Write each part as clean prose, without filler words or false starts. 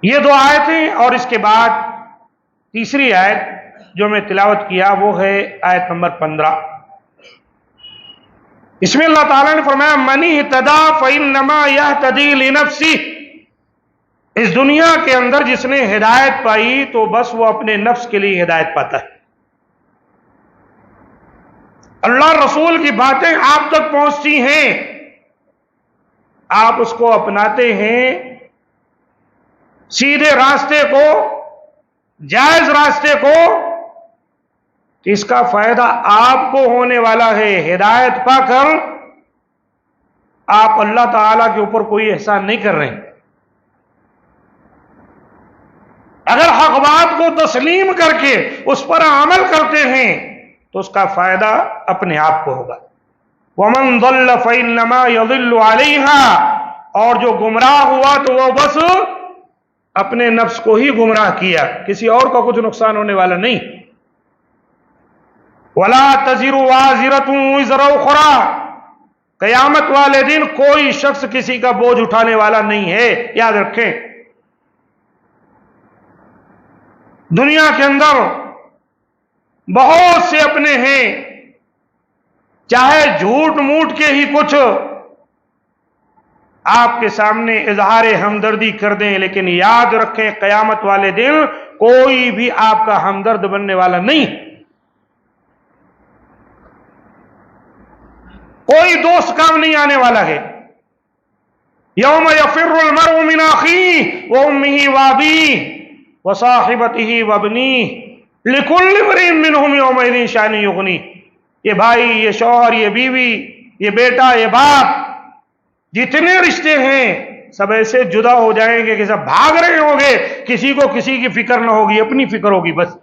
یہ دو آیتیں اور اس کے بعد تیسری آیت جو میں تلاوت کیا وہ ہے آیت نمبر 15۔ اس میں اللہ تعالیٰ نے فرمایا من اہتدی فإنما یہتدی لنفسہ، اس دنیا کے اندر جس نے ہدایت پائی تو بس وہ اپنے نفس کے لیے ہدایت پاتا ہے۔ اللہ رسول کی باتیں آپ تک پہنچتی ہیں، آپ اس کو اپناتے ہیں، سیدھے راستے کو، جائز راستے کو، اس کا فائدہ آپ کو ہونے والا ہے۔ ہدایت پا کر آپ اللہ تعالی کے اوپر کوئی احسان نہیں کر رہے ہیں۔ اگر حق بات کو تسلیم کر کے اس پر عمل کرتے ہیں تو اس کا فائدہ اپنے آپ کو ہوگا۔ وَمَنْ ضَلَّ فَإِنَّمَا يَضِلُّ عَلَيْهَا، اور جو گمراہ ہوا تو وہ بس اپنے نفس کو ہی گمراہ کیا، کسی اور کا کچھ نقصان ہونے والا نہیں۔ وَلَا تَزِرُ وَازِرَةٌ وِزْرَ أُخْرَىٰ، قیامت والے دن کوئی شخص کسی کا بوجھ اٹھانے والا نہیں ہے، یاد رکھیں۔ دنیا کے اندر بہت سے اپنے ہیں، چاہے جھوٹ موٹ کے ہی کچھ آپ کے سامنے اظہار ہمدردی کر دیں، لیکن یاد رکھیں قیامت والے دن کوئی بھی آپ کا ہمدرد بننے والا نہیں، کوئی دوست کام نہیں آنے والا ہے۔ یوم یفر المرء من اخیہ وامہ وابیہ وصاحبتہ وابنیہ لکل امرئ منہم یومئذ شأن یغنیہ، یہ بھائی، یہ شوہر، یہ بیوی، یہ بیٹا، یہ باپ، جتنے رشتے ہیں سب ایسے جدا ہو جائیں گے کہ سب بھاگ رہے ہوں گے، کسی کو کسی کی فکر نہ ہوگی، اپنی فکر ہوگی بس۔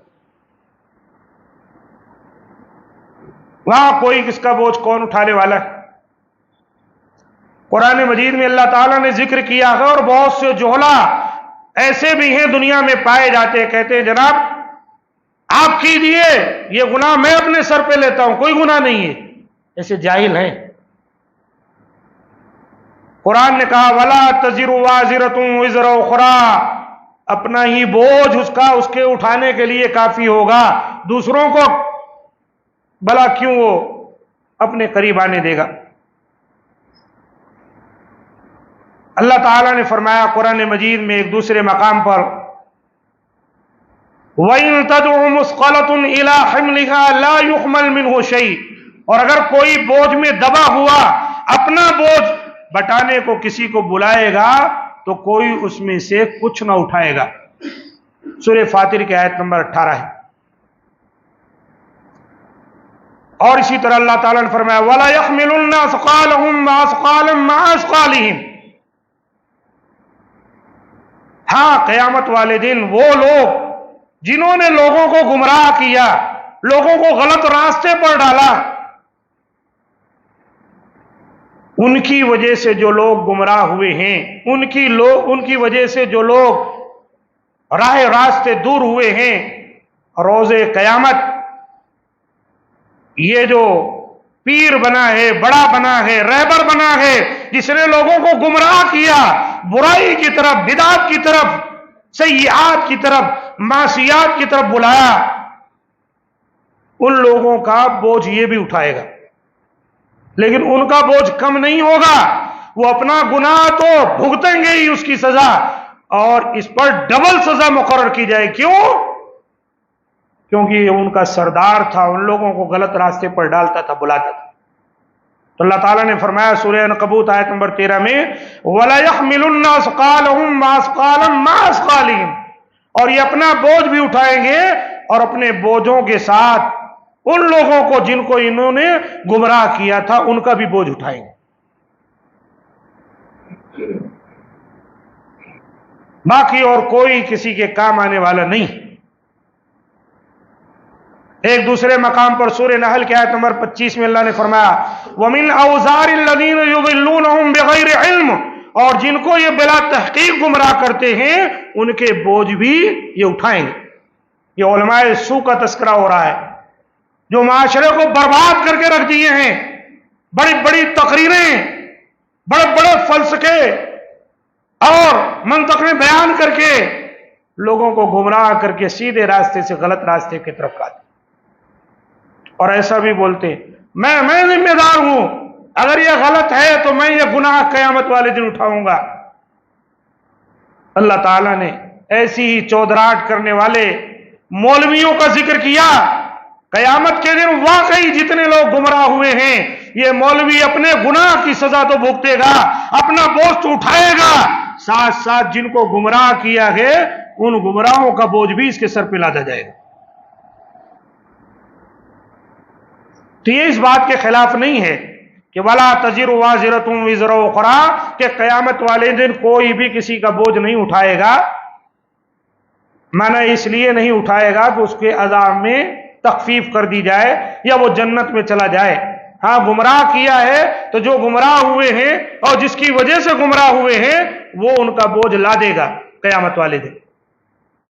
وہاں کوئی کس کا بوجھ کون اٹھانے والا ہے؟ قرآن مجید میں اللہ تعالیٰ نے ذکر کیا ہے، اور بہت سے جہلا ایسے بھی ہیں دنیا میں پائے جاتے ہیں، کہتے ہیں جناب آپ کیجئے، یہ گناہ میں اپنے سر پہ لیتا ہوں، کوئی گناہ نہیں ہے، ایسے جاہل ہیں۔ قرآن نے کہا وَلَا تَزِرُ وَازِرَةٌ وِزْرَ أُخْرَىٰ، اپنا ہی بوجھ اس کے اٹھانے کے لیے کافی ہوگا، دوسروں کو بھلا کیوں وہ اپنے قریب آنے دے گا۔ اللہ تعالیٰ نے فرمایا قرآن مجید میں ایک دوسرے مقام پر وَإِن تَدْعُ مُثْقَلَةٌ إِلَىٰ حِمْلِهَا لَا يُحْمَلْ مِنْهُ شَيْءٌ، اور اگر کوئی بوجھ میں دبا ہوا اپنا بوجھ بٹانے کو کسی کو بلائے گا تو کوئی اس میں سے کچھ نہ اٹھائے گا۔ سورہ فاطر کی آیت نمبر 18 ہے۔ اور اسی طرح اللہ تعالیٰ نے فرمایا وَلَا يَحْمِلُنَّ أَثْقَالَهُمْ وَأَثْقَالًا مَعَ أَثْقَالِهِمْ، ہاں قیامت والے دن وہ لوگ جنہوں نے لوگوں کو گمراہ کیا، لوگوں کو غلط راستے پر ڈالا، ان کی وجہ سے جو لوگ گمراہ ہوئے ہیں، ان کی وجہ سے جو لوگ راہ راستے دور ہوئے ہیں، روز قیامت یہ جو پیر بنا ہے، بڑا بنا ہے، رہبر بنا ہے، جس نے لوگوں کو گمراہ کیا، برائی کی طرف، بدعت کی طرف، سیئات کی طرف، معصیات کی طرف بلایا، ان لوگوں کا بوجھ یہ بھی اٹھائے گا، لیکن ان کا بوجھ کم نہیں ہوگا، وہ اپنا گناہ تو بھگتیں گے ہی اس کی سزا، اور اس پر ڈبل سزا مقرر کی جائے۔ کیوں؟ کیونکہ یہ ان کا سردار تھا، ان لوگوں کو غلط راستے پر ڈالتا تھا، بلاتا تھا۔ تو اللہ تعالیٰ نے فرمایا سورہ عنکبوت آیت نمبر 13 میں وَلَا يَحْمِلُنَّ أَثْقَالَهُمْ وَأَثْقَالًا مَعَ أَثْقَالِهِمْ، اور یہ اپنا بوجھ بھی اٹھائیں گے اور اپنے بوجھوں کے ساتھ ان لوگوں کو جن کو انہوں نے گمراہ کیا تھا ان کا بھی بوجھ اٹھائیں گے۔ باقی اور کوئی کسی کے کام آنے والا نہیں۔ ایک دوسرے مقام پر سورہ نحل کی آیت نمبر 25 میں اللہ نے فرمایا وَمِنْ أَوْزَارِ الَّذِينَ يُضِلُّونَهُمْ بِغَيْرِ عِلْمٍ، اور جن کو یہ بلا تحقیق گمراہ کرتے ہیں ان کے بوجھ بھی یہ اٹھائیں گے۔ یہ علماء سوء کا تذکرہ ہو رہا ہے جو معاشرے کو برباد کر کے رکھ دیے ہیں، بڑی بڑی تقریریں، بڑے بڑے فلسفے، اور منطقیں بیان کر کے لوگوں کو گمراہ کر کے سیدھے راستے سے غلط راستے کی طرف لاتے، اور ایسا بھی بولتے میں ذمہ دار ہوں، اگر یہ غلط ہے تو میں یہ گناہ قیامت والے دن اٹھاؤں گا۔ اللہ تعالیٰ نے ایسی ہی چودراہٹ کرنے والے مولویوں کا ذکر کیا۔ قیامت کے دن واقعی جتنے لوگ گمراہ ہوئے ہیں، یہ مولوی اپنے گناہ کی سزا تو بھگتے گا، اپنا بوجھ تو اٹھائے گا، ساتھ ساتھ جن کو گمراہ کیا ہے ان گمراہوں کا بوجھ بھی اس کے سر پہ لادا جائے گا۔ تو یہ اس بات کے خلاف نہیں ہے کہ وَلَا تَزِرُ وَازِرَةٌ وِزْرَ أُخْرَىٰ، کہ قیامت والے دن کوئی بھی کسی کا بوجھ نہیں اٹھائے گا۔ معنی اس لیے نہیں اٹھائے گا کہ اس کے عذاب میں تخفیف کر دی جائے یا وہ جنت میں چلا جائے۔ ہاں گمراہ کیا ہے تو جو گمراہ ہوئے ہیں اور جس کی وجہ سے گمراہ ہوئے ہیں وہ ان کا بوجھ لا دے گا قیامت والے دن۔